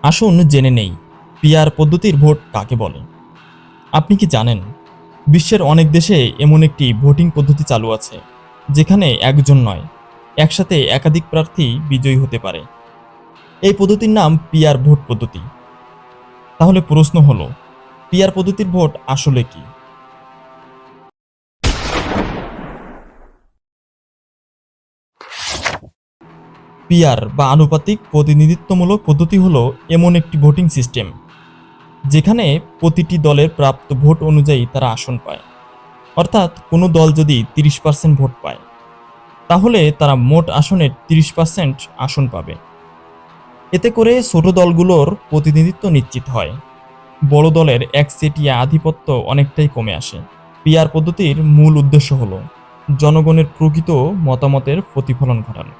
আসুন জেনে নেই পিআর পদ্ধতির ভোট কাকে বলে। আপনি কি জানেন বিশ্বের অনেক দেশে এমন একটি ভোটিং পদ্ধতি চালু আছে যেখানে একজন নয়, একসাথে একাধিক প্রার্থী বিজয়ী হতে পারে। এই পদ্ধতির নাম পিআর ভোট পদ্ধতি। তাহলে প্রশ্ন হলো, পিআর পদ্ধতির ভোট আসলে কি? পিআর বা আনুপাতিক প্রতিনিধিত্বমূলক পদ্ধতি হলো এমন একটি ভোটিং সিস্টেম যেখানে প্রতিটি দলের প্রাপ্ত ভোট অনুযায়ী তারা আসন পায়। অর্থাৎ কোনো দল যদি 30% ভোট পায়, তাহলে তারা মোট আসনের 30% আসন পাবে। এতে করে ছোট দলগুলোর প্রতিনিধিত্ব নিশ্চিত হয়, বড় দলের একচেটিয়া আধিপত্য অনেকটাই কমে আসে। পিআর পদ্ধতির মূল উদ্দেশ্য হল জনগণের প্রকৃত মতামতের প্রতিফলন ঘটানো।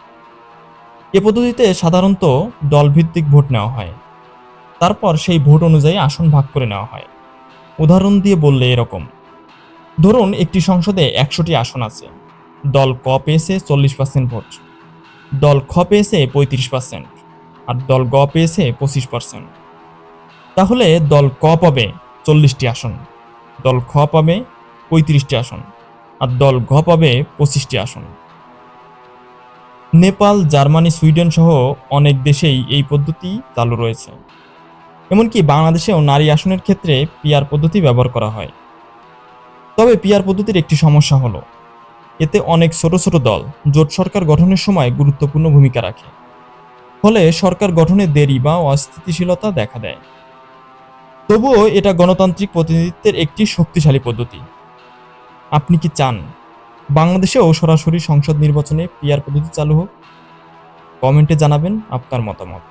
এ পদ্ধতিতে সাধারণত দলভিত্তিক ভোট নেওয়া হয়, তারপর সেই ভোট অনুযায়ী আসন ভাগ করে নেওয়া হয়। উদাহরণ দিয়ে বললে এরকম: ধরুন একটি সংসদে 100টি আসন আছে, দল ক পেয়েছে 40% ভোট, দল খ পেয়েছে 35%, আর দল গ পেয়েছে 25%। তাহলে দল ক পাবে 40টি আসন, দল খ পাবে 35টি আসন, আর দল ঘ পাবে 25টি আসন। নেপাল, জার্মানি, সুইডেন সহ অনেক দেশেই এই পদ্ধতি চালু রয়েছে। এমনকি বাংলাদেশেও নারী আসনের ক্ষেত্রে পিআর পদ্ধতি ব্যবহার করা হয়। তবে পিআর পদ্ধতির একটি সমস্যা হলো, এতে অনেক ছোট ছোট দল জোট সরকার গঠনের সময় গুরুত্বপূর্ণ ভূমিকা রাখে, ফলে সরকার গঠনে দেরি বা অস্থিতিশীলতা দেখা দেয়। তবুও এটা গণতান্ত্রিক প্রতিনিধিত্বের একটি শক্তিশালী পদ্ধতি। আপনি কি চান বাংলাদেশেও সরাসরি সংসদ নির্বাচনে পিআর পদ্ধতি চালু হোক? কমেন্টে জানাবেন আপনার মতামত।